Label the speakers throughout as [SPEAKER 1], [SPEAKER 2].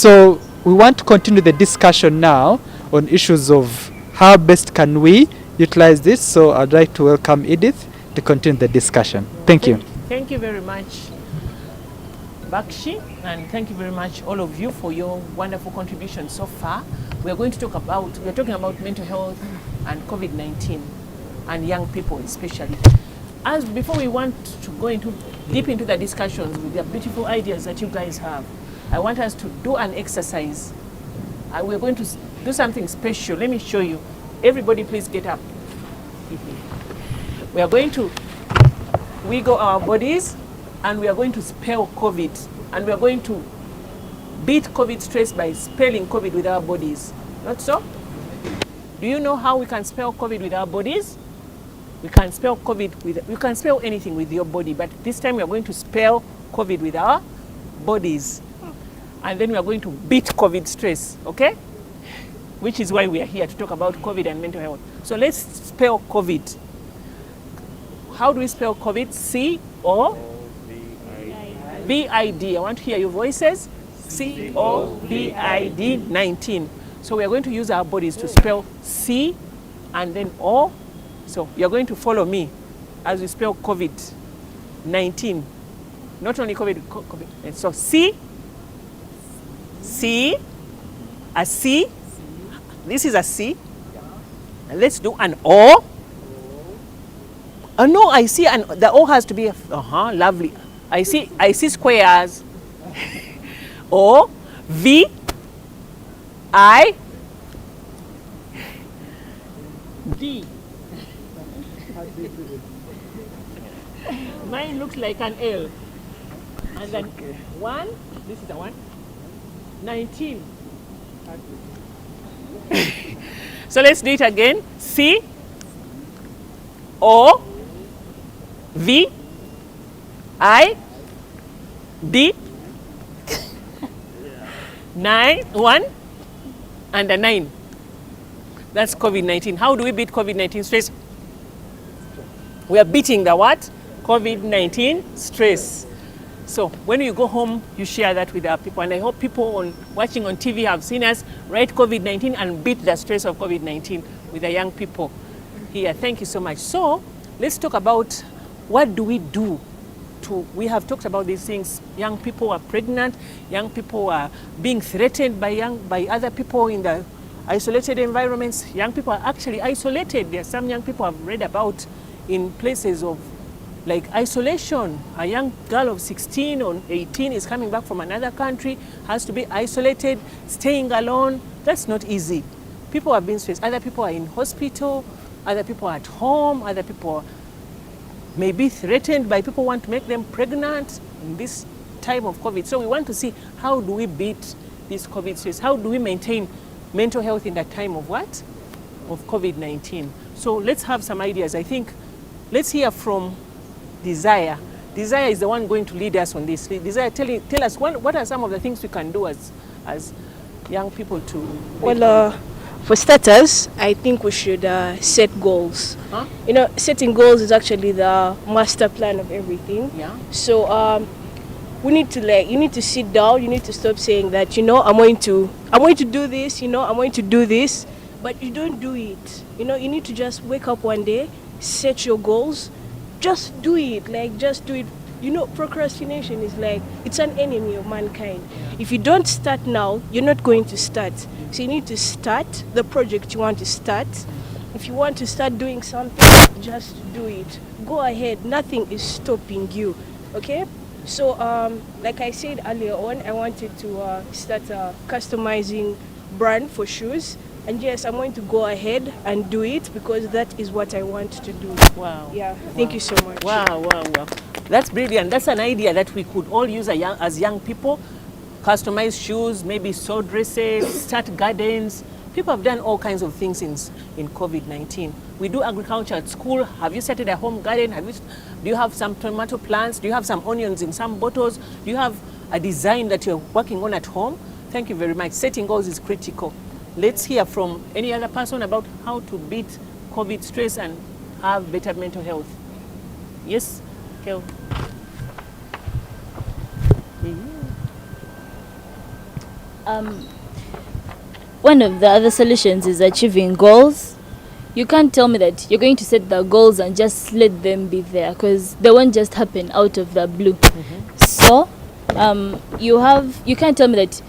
[SPEAKER 1] So we want to continue the discussion now on issues of how best can we utilize this. So I'd like to welcome Edith to continue the discussion. Thank you.
[SPEAKER 2] Thank you very much, Bakshi, and thank you very much all of you for your wonderful contribution so far. We're talking about mental health and COVID-19 and young people especially. As before we want to go deep into the discussions with the beautiful ideas that you guys have, I want us to do an exercise. We're going to do something special. Let me show you. Everybody please get up. We are going to wiggle our bodies and we are going to spell COVID. And we are going to beat COVID stress by spelling COVID with our bodies. Not so? Do you know how we can spell COVID with our bodies? We can spell you can spell anything with your body, but this time we are going to spell COVID with our bodies. And then we are going to beat COVID stress, okay? Which is why we are here to talk about COVID and mental health. So let's spell COVID. How do we spell COVID? C-O-V-I-D. I want to hear your voices. C-O-V-I-D 19. So we are going to use our bodies to spell C and then O. So you're going to follow me as we spell COVID-19. Not only COVID. So C, a C. This is a C. Let's do an O. Oh no, I see the O has to be lovely. I see squares. O, V, I, D. Mine looks like an L. And then 1, this is a 1, 19. So let's do it again. C, O, V, I, D, 9, 1, and a 9. That's COVID-19. How do we beat COVID-19 stress? We are beating the what? COVID-19 stress. So when you go home, you share that with our people. And I hope people watching on TV have seen us write COVID-19 and beat the stress of COVID-19 with the young people here. Thank you so much. So let's talk about what do we do we have talked about these things. Young people are pregnant, young people are being threatened by other people in the isolated environments. Young people are actually isolated. There are some young people I've read about in places of like isolation. A young girl of 16 or 18 is coming back from another country, has to be isolated, staying alone. That's not easy. People are being stressed. Other people are in hospital, other people are at home, other people may be threatened by people who want to make them pregnant in this time of COVID. So we want to see how do we beat this COVID stress? How do we maintain mental health in that time of what? Of COVID-19. So let's have some ideas. I think let's hear from Desire. Desire is the one going to lead us on this. Desire, tell us what are some of the things we can do as young people to...
[SPEAKER 3] Well, for starters, I think we should set goals.
[SPEAKER 2] Huh?
[SPEAKER 3] You know, setting goals is actually the master plan of everything.
[SPEAKER 2] Yeah.
[SPEAKER 3] So we need to you need to sit down. You need to stop saying that, you know, I'm going to do this. You know, I'm going to do this, but you don't do it. You know, you need to just wake up one day, set your goals, just do it. Like, just do it. You know, procrastination is like, it's an enemy of mankind. Yeah. If you don't start now, you're not going to start. So you need to start the project you want to start. If you want to start doing something, just do it. Go ahead. Nothing is stopping you. Okay? So, like I said earlier on, I wanted to start a customizing brand for shoes. And yes, I'm going to go ahead and do it because that is what I want to do.
[SPEAKER 2] Wow.
[SPEAKER 3] Yeah. Thank you so much.
[SPEAKER 2] Wow. That's brilliant. That's an idea that we could all use as young people. Customize shoes, maybe sew dresses, start gardens. People have done all kinds of things in COVID-19. We do agriculture at school. Have you started a home garden? Do you have some tomato plants? Do you have some onions in some bottles? Do you have a design that you're working on at home? Thank you very much. Setting goals is critical. Let's hear from any other person about how to beat COVID stress and have better mental health. Yes, Kel.
[SPEAKER 4] One of the other solutions is achieving goals. You can't tell me that you're going to set the goals and just let them be there, because they won't just happen out of the blue. So you can't tell me that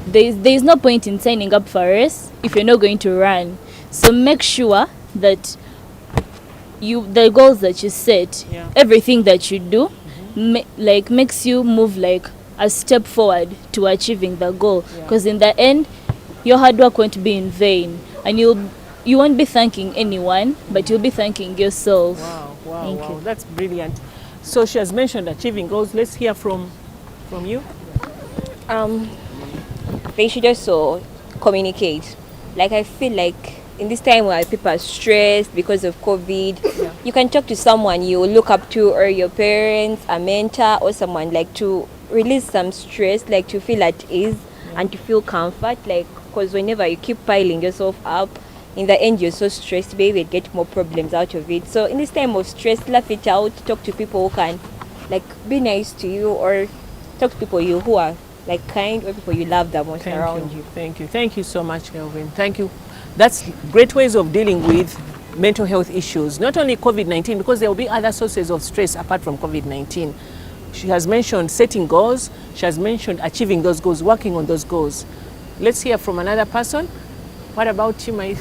[SPEAKER 4] there's no point in signing up for a race if you're not going to run. So make sure that the goals that you set, everything that you do, makes you move like a step forward to achieving the goal. Because in the end, your hard work won't be in vain, and you won't be thanking anyone, but you'll be thanking yourself.
[SPEAKER 2] Wow,
[SPEAKER 4] Thank
[SPEAKER 2] wow.
[SPEAKER 4] you.
[SPEAKER 2] That's brilliant. So she has mentioned achieving goals. Let's hear from you.
[SPEAKER 5] They should also communicate. Like, I feel like in this time where people are stressed because of COVID, you can talk to someone you look up to, or your parents, a mentor, or someone, like, to release some stress, like to feel at ease and to feel comfort. Like, because whenever you keep piling yourself up, in the end you're so stressed, baby, and get more problems out of it. So in this time of stress, laugh it out, talk to people who can, like, be nice to you, or talk to people who are, like, kind, or people you love the most around you.
[SPEAKER 2] Thank you so much, Kelvin. Thank you. That's great ways of dealing with mental health issues. Not only COVID-19, because there will be other sources of stress apart from COVID-19. She has mentioned setting goals. She has mentioned achieving those goals, working on those goals. Let's hear from another person. What about you, my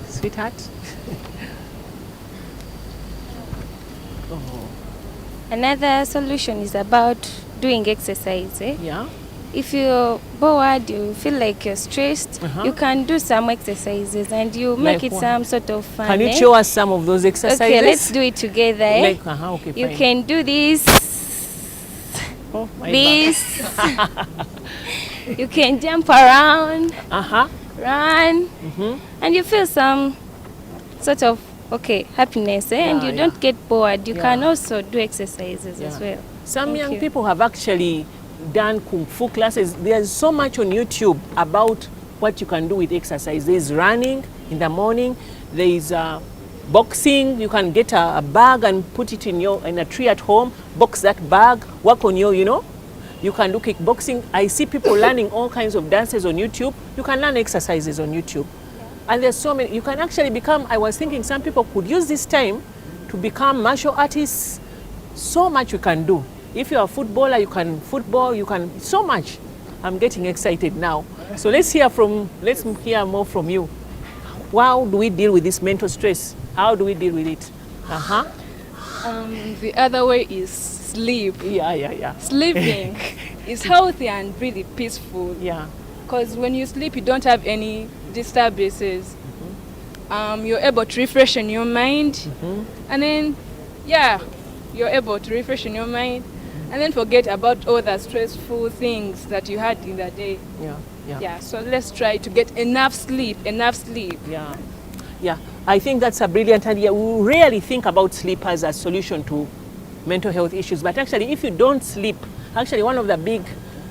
[SPEAKER 2] sweetheart?
[SPEAKER 6] Another solution is about doing exercise.
[SPEAKER 2] Yeah.
[SPEAKER 6] If you're bored, you feel like you're stressed, you can do some exercises and you make
[SPEAKER 2] Like
[SPEAKER 6] it
[SPEAKER 2] what?
[SPEAKER 6] some sort of fun.
[SPEAKER 2] Can you show us some of those exercises?
[SPEAKER 6] Okay, let's do it together.
[SPEAKER 2] Like, okay,
[SPEAKER 6] You
[SPEAKER 2] fine.
[SPEAKER 6] can do this,
[SPEAKER 2] Oh, my
[SPEAKER 6] this. You can jump around, run, and you feel some sort of happiness, and you don't get bored. You can also do exercises as well.
[SPEAKER 2] Some young people have actually done kung fu classes. There's so much on YouTube about what you can do with exercise. There's running in the morning. There's boxing. You can get a bag and put it in a tree at home. Box that bag. Work on your, You can do kickboxing. I see people learning all kinds of dances on YouTube. You can learn exercises on YouTube. And there's so many. You can actually become, I was thinking some people could use this time to become martial artists. So much you can do. If you're a footballer, you can football, you can, so much. I'm getting excited now. So let's hear more from you. How do we deal with this mental stress? How do we deal with it?
[SPEAKER 7] The other way is sleep.
[SPEAKER 2] Yeah.
[SPEAKER 7] Sleeping is healthy and really peaceful.
[SPEAKER 2] Yeah.
[SPEAKER 7] Because when you sleep, you don't have any disturbances. You're able to refresh in your mind. And then, you're able to refresh in your mind. And then forget about all the stressful things that you had in the day. Yeah. So let's try to get enough sleep.
[SPEAKER 2] Yeah. I think that's a brilliant idea. We rarely think about sleep as a solution to mental health issues. But actually, if you don't sleep, actually one of the big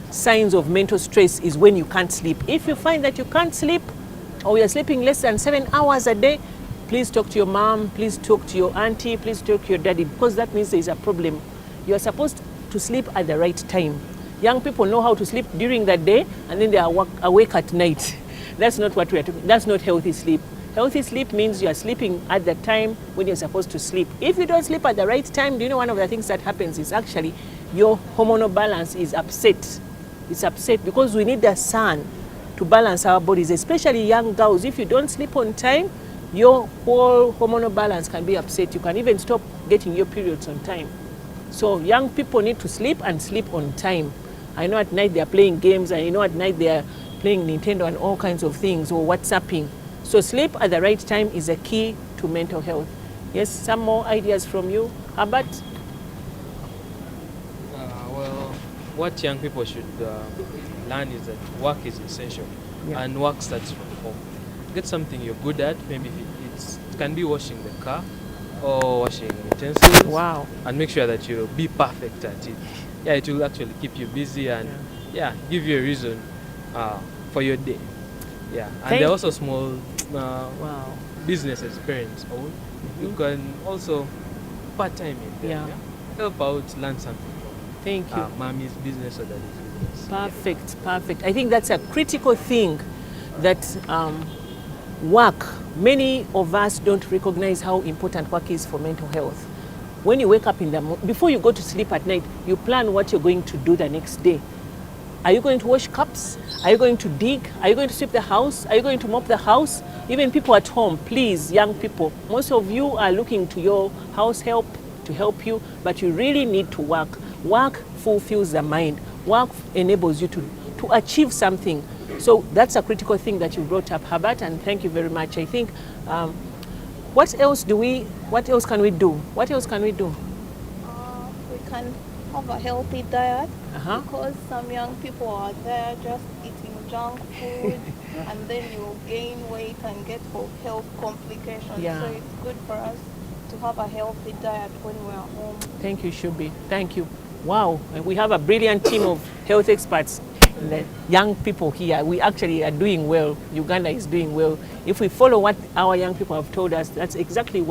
[SPEAKER 2] signs of mental stress is when you can't sleep. If you find that you can't sleep, or you're sleeping less than 7 hours a day, please talk to your mom, please talk to your auntie, please talk to your daddy, because that means there is a problem. You are supposed to sleep at the right time. Young people know how to sleep during the day, and then they are awake at night. That's not what we are talking. That's not healthy sleep. Healthy sleep means you are sleeping at the time when you're supposed to sleep. If you don't sleep at the right time, do you know one of the things that happens is actually your hormonal balance is upset. It's upset because we need the sun to balance our bodies, especially young girls. If you don't sleep on time, your whole hormonal balance can be upset. You can even stop getting your periods on time. So young people need to sleep and sleep on time. I know at night they are playing games, and I know at night they are playing Nintendo and all kinds of things, or WhatsApping. So sleep at the right time is a key to mental health. Yes, some more ideas from you, Herbert?
[SPEAKER 8] Well, what young people should learn is that work is essential, and work starts from home. Get something you're good at. Maybe it can be washing the car or washing utensils.
[SPEAKER 2] Wow.
[SPEAKER 8] And make sure that you'll be perfect at it. Yeah, it will actually keep you busy and give you a reason for your day. Yeah, and there are also small businesses parents own. You can also part-time in there. Help out, learn something
[SPEAKER 2] Thank you.
[SPEAKER 8] Mommy's business or daddy's business.
[SPEAKER 2] Perfect, perfect. I think that's a critical thing that work, many of us don't recognize how important work is for mental health. When you wake up in the morning, before you go to sleep at night, you plan what you're going to do the next day. Are you going to wash cups? Are you going to dig? Are you going to sweep the house? Are you going to mop the house? Even people at home, please, young people, most of you are looking to your house help to help you, but you really need to work. Work fulfills the mind. Work enables you to achieve something. So that's a critical thing that you brought up, Herbert, and thank you very much. I think, what else can we do? What else can we do?
[SPEAKER 9] We can have a healthy diet
[SPEAKER 2] Uh-huh.
[SPEAKER 9] because some young people are there just eating junk food and then you gain weight and get health complications.
[SPEAKER 2] Yeah.
[SPEAKER 9] So it's good for us to have a healthy diet when we're home.
[SPEAKER 2] Thank you, Shubi. Thank you. Wow, and we have a brilliant team of health experts. The young people here, we actually are doing well. Uganda is doing well. If we follow what our young people have told us, that's exactly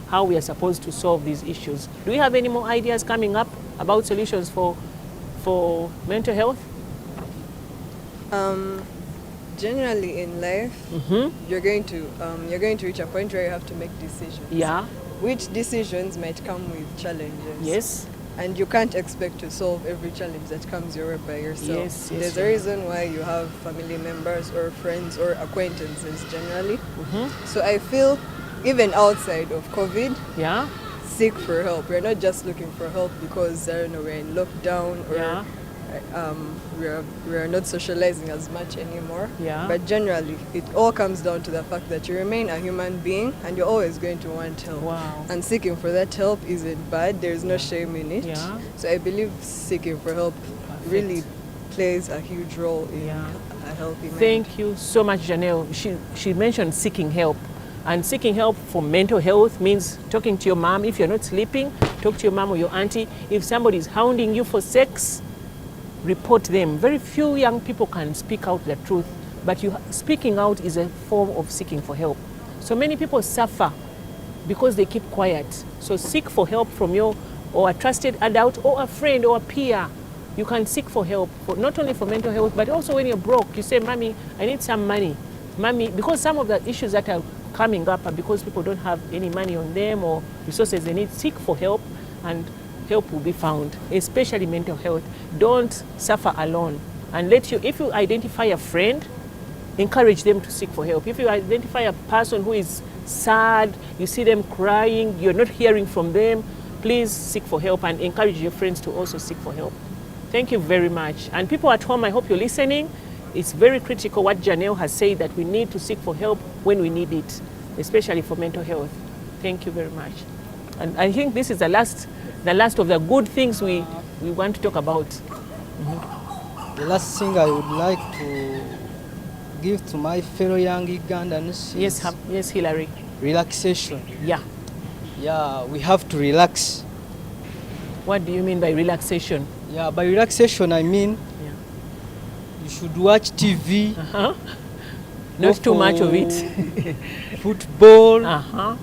[SPEAKER 2] how we are supposed to solve these issues. Do we have any more ideas coming up about solutions for mental health?
[SPEAKER 10] Generally in life, you're going to reach a point where you have to make decisions.
[SPEAKER 2] Yeah.
[SPEAKER 10] Which decisions might come with challenges.
[SPEAKER 2] Yes.
[SPEAKER 10] And you can't expect to solve every challenge that comes your way by yourself.
[SPEAKER 2] Yes, yes,
[SPEAKER 10] There's a reason why you have family members or friends or acquaintances generally. So I feel even outside of COVID,
[SPEAKER 2] Yeah.
[SPEAKER 10] seek for help. We're not just looking for help because, I don't know, we're in lockdown or
[SPEAKER 2] Yeah.
[SPEAKER 10] we're not socializing as much anymore.
[SPEAKER 2] Yeah.
[SPEAKER 10] But generally, it all comes down to the fact that you remain a human being and you're always going to want help.
[SPEAKER 2] Wow.
[SPEAKER 10] And seeking for that help isn't bad. There's no shame in it.
[SPEAKER 2] Yeah.
[SPEAKER 10] So I believe seeking for help really plays a huge role in
[SPEAKER 2] Yeah.
[SPEAKER 10] a healthy mind.
[SPEAKER 2] Thank you so much, Janelle. She mentioned seeking help. And seeking help for mental health means talking to your mom. If you're not sleeping, talk to your mom or your auntie. If somebody is hounding you for sex, report them. Very few young people can speak out the truth, but speaking out is a form of seeking for help. So many people suffer because they keep quiet. So seek for help from or a trusted adult or a friend or a peer. You can seek for help, not only for mental health, but also when you're broke. You say, Mommy, I need some money. Mommy, because some of the issues that are coming up are because people don't have any money on them or resources they need. Seek for help and help will be found, especially mental health. Don't suffer alone. And if you identify a friend, encourage them to seek for help. If you identify a person who is sad, you see them crying, you're not hearing from them, please seek for help and encourage your friends to also seek for help. Thank you very much. And people at home, I hope you're listening. It's very critical what Janelle has said, that we need to seek for help when we need it, especially for mental health. Thank you very much. And I think this is the last of the good things we want to talk about.
[SPEAKER 11] The last thing I would like to give to my fellow young Ugandans is
[SPEAKER 2] yes, Hilary.
[SPEAKER 11] Relaxation.
[SPEAKER 2] Yeah.
[SPEAKER 11] Yeah, we have to relax.
[SPEAKER 2] What do you mean by relaxation?
[SPEAKER 11] Yeah, by relaxation I mean you should watch TV.
[SPEAKER 2] Not too much of it.
[SPEAKER 11] Football.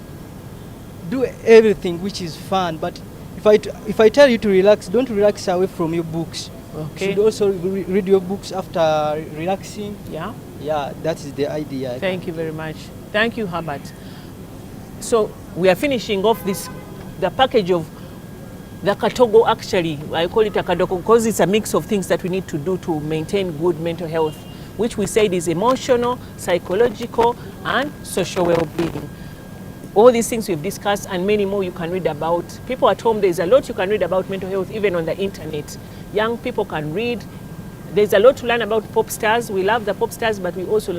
[SPEAKER 11] Do everything which is fun. But if I tell you to relax, don't relax away from your books.
[SPEAKER 2] Okay.
[SPEAKER 11] You should also read your books after relaxing.
[SPEAKER 2] Yeah.
[SPEAKER 11] Yeah, that is the idea.
[SPEAKER 2] Thank you very much. Thank you, Herbert. So we are finishing off the package of the Katogo. Actually, I call it a Katogo because it's a mix of things that we need to do to maintain good mental health, which we said is emotional, psychological, and social well-being. All these things we've discussed and many more you can read about. People at home, there's a lot you can read about mental health, even on the internet. Young people can read. There's a lot to learn about pop stars. We love the pop stars, but we also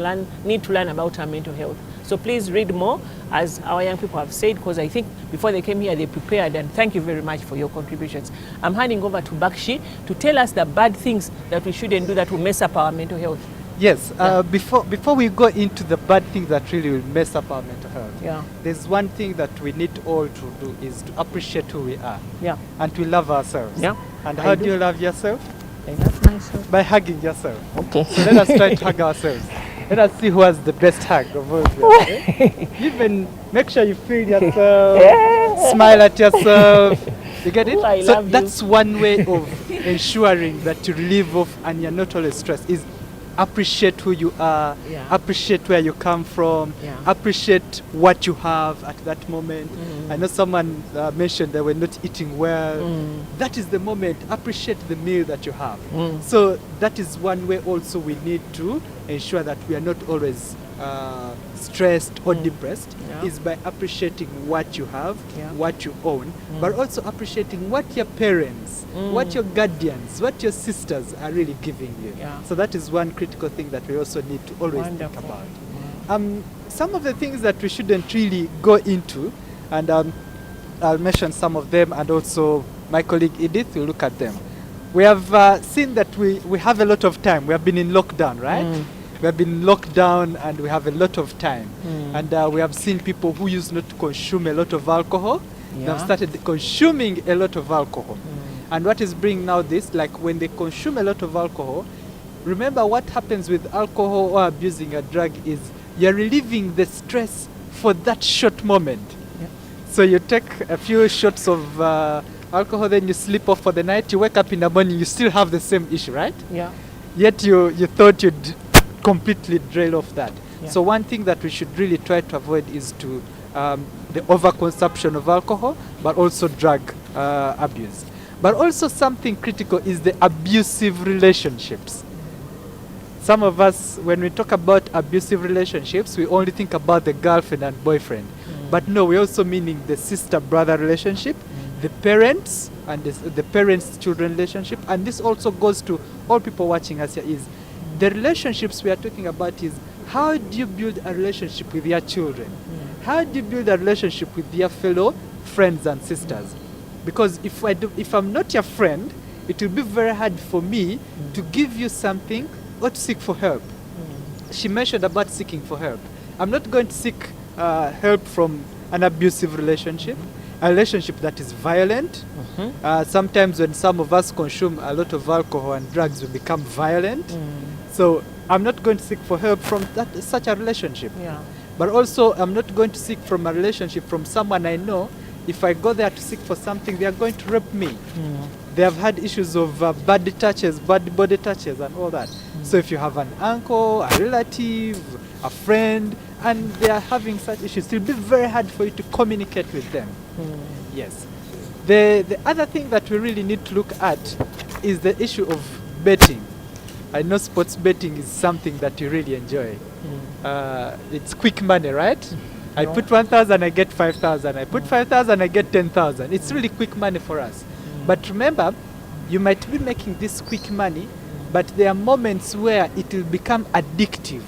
[SPEAKER 2] need to learn about our mental health. So please read more, as our young people have said, because I think before they came here, they prepared, and thank you very much for your contributions. I'm handing over to Bakshi to tell us the bad things that we shouldn't do that will mess up our mental health.
[SPEAKER 1] Yes, before we go into the bad things that really will mess up our mental health, there's one thing that we need all to do is to appreciate who we are, and to love ourselves. And how do you love yourself?
[SPEAKER 2] I love myself.
[SPEAKER 1] By hugging yourself.
[SPEAKER 2] Okay.
[SPEAKER 1] So let us try to hug ourselves. Let us see who has the best hug of all of us. Even make sure you feel yourself, smile at yourself, You get it?
[SPEAKER 2] I
[SPEAKER 1] So
[SPEAKER 2] love
[SPEAKER 1] that's one way of ensuring that you relieve off and you're not always stressed is appreciate who you are, appreciate where you come from, appreciate what you have at that moment. I know someone mentioned they were not eating well. That is the moment. Appreciate the meal that you have. So that is one way also we need to ensure that we are not always stressed or depressed, is by appreciating what you have, what you own, but also appreciating what your parents, what your guardians, what your sisters are really giving you. So that is one critical thing that we also need to always think about. Some of the things that we shouldn't really go into, and I'll mention some of them, and also my colleague Edith will look at them. We have seen that we have a lot of time. We have been in lockdown, right? We have been locked down and we have a lot of time. And we have seen people who used not to consume a lot of alcohol. They have started consuming a lot of alcohol. And what is bringing now this, like when they consume a lot of alcohol, remember what happens with alcohol or abusing a drug is you're relieving the stress for that short moment. So you take a few shots of alcohol, then you sleep off for the night, you wake up in the morning, you still have the same issue, right? Yet you thought you'd completely drain off that. So one thing that we should really try to avoid is to the overconsumption of alcohol, but also drug abuse. But also something critical is the abusive relationships. Some of us, when we talk about abusive relationships, we only think about the girlfriend and boyfriend. But no, we're also meaning the sister-brother relationship, the parents, and the parents-children relationship. And this also goes to all people watching us here is the relationships we are talking about is how do you build a relationship with your children? How do you build a relationship with your fellow friends and sisters? Because if I'm not your friend, it will be very hard for me to give you something or to seek for help. She mentioned about seeking for help. I'm not going to seek help from an abusive relationship, a relationship that is violent. Sometimes when some of us consume a lot of alcohol and drugs, we become violent. So I'm not going to seek for help from such a relationship. But also I'm not going to seek from a relationship from someone I know. If I go there to seek for something, they are going to rape me. They have had issues of bad touches, bad body touches and all that. So if you have an uncle, a relative, a friend, and they are having such issues, it will be very hard for you to communicate with them. Yes. The other thing that we really need to look at is the issue of betting. I know sports betting is something that you really enjoy. It's quick money, right? I put 1,000, I get 5,000. I put 5,000, I get 10,000. It's really quick money for us. But remember, you might be making this quick money, but there are moments where it will become addictive.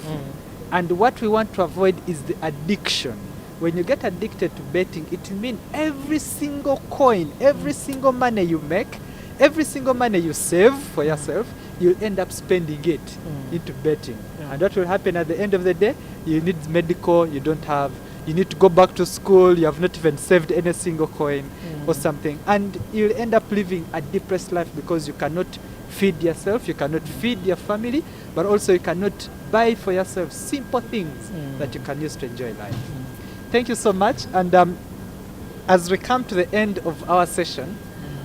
[SPEAKER 1] And what we want to avoid is the addiction. When you get addicted to betting, it will mean every single coin, every single money you make, every single money you save for yourself, you'll end up spending it into betting. And what will happen at the end of the day? You need medical, you don't have. You need to go back to school, you have not even saved any single coin or something. And you'll end up living a depressed life because you cannot feed yourself, you cannot feed your family, but also you cannot buy for yourself simple things that you can use to enjoy life. Thank you so much. And as we come to the end of our session,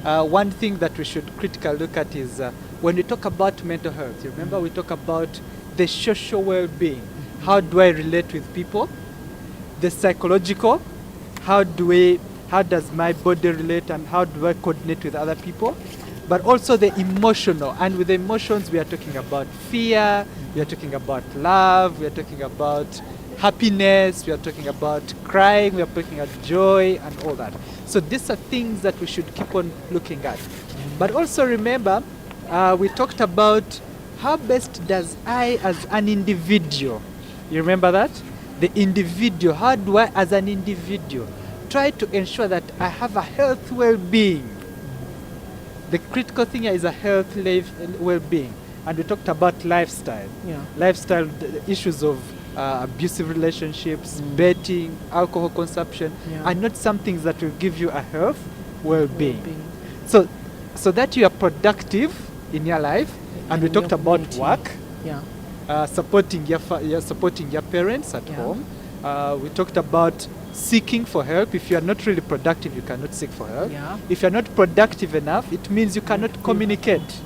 [SPEAKER 1] one thing that we should critically look at is when we talk about mental health, you remember we talk about the social well-being. How do I relate with people? The psychological, how does my body relate and how do I coordinate with other people? But also the emotional, and with the emotions we are talking about fear, we are talking about love, we are talking about happiness, we are talking about crying, we are talking about joy and all that. So these are things that we should keep on looking at. But also remember, we talked about how best does I as an individual, you remember that? The individual, how do I as an individual try to ensure that I have a health well-being? The critical thing here is a health well-being. And we talked about lifestyle. Lifestyle, the issues of abusive relationships, betting, alcohol consumption, are not some things that will give you a health well-being. So that you are productive in your life, and we talked about work, supporting your parents at home. We talked about seeking for help. If you are not really productive, you cannot seek for help.
[SPEAKER 2] Yeah.
[SPEAKER 1] If you are not productive enough, it means you cannot communicate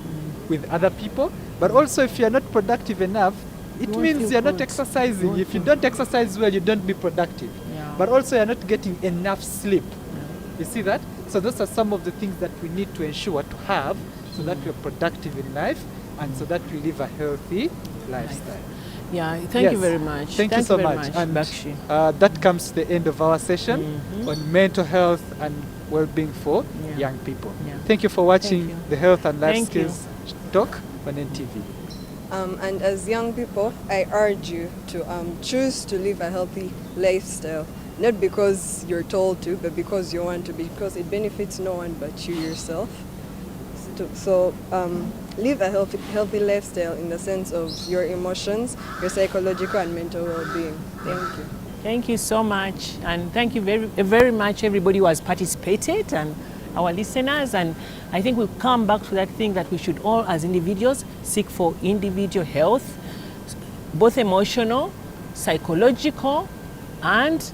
[SPEAKER 1] with other people. But also, if you are not productive enough, it means you are not exercising. If you don't exercise well, you don't be productive.
[SPEAKER 2] Yeah.
[SPEAKER 1] But also, you are not getting enough sleep. You see that? So those are some of the things that we need to ensure to have so that we are productive in life and so that we live a healthy lifestyle.
[SPEAKER 2] Yeah, thank you very much.
[SPEAKER 1] Thank you so much. And that comes to the end of our session on mental health and well-being for young people.
[SPEAKER 2] Yeah.
[SPEAKER 1] Thank you for watching the Health and Life
[SPEAKER 2] Thank
[SPEAKER 1] Skills Talk on NTV.
[SPEAKER 10] And as young people, I urge you to choose to live a healthy lifestyle. Not because you're told to, but because you want to, because it benefits no one but you yourself. So live a healthy lifestyle in the sense of your emotions, your psychological and mental well-being. Thank you.
[SPEAKER 2] Thank you so much. And thank you very much everybody who has participated and our listeners. And I think we'll come back to that thing that we should all as individuals seek for individual health, both emotional, psychological, and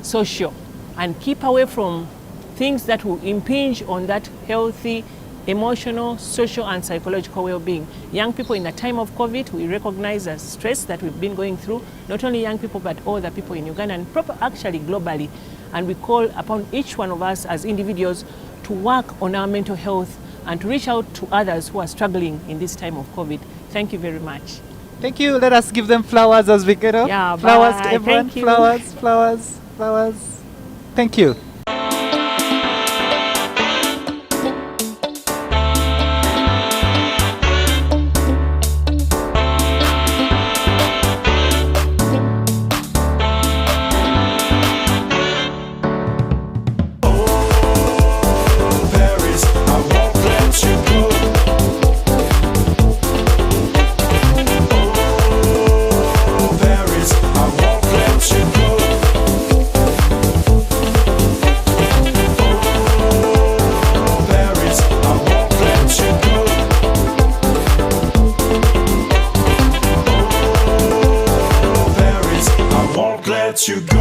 [SPEAKER 2] social, and keep away from things that will impinge on that healthy emotional, social, and psychological well-being. Young people in the time of COVID, we recognize the stress that we've been going through, not only young people, but all the people in Uganda and actually globally. And we call upon each one of us as individuals to work on our mental health and to reach out to others who are struggling in this time of COVID. Thank you very much.
[SPEAKER 1] Thank you. Let us give them flowers as we get up.
[SPEAKER 2] Yeah,
[SPEAKER 1] flowers
[SPEAKER 2] bye.
[SPEAKER 1] to everyone.
[SPEAKER 2] Thank you.
[SPEAKER 1] Flowers, flowers, flowers. Thank you.
[SPEAKER 12] You go.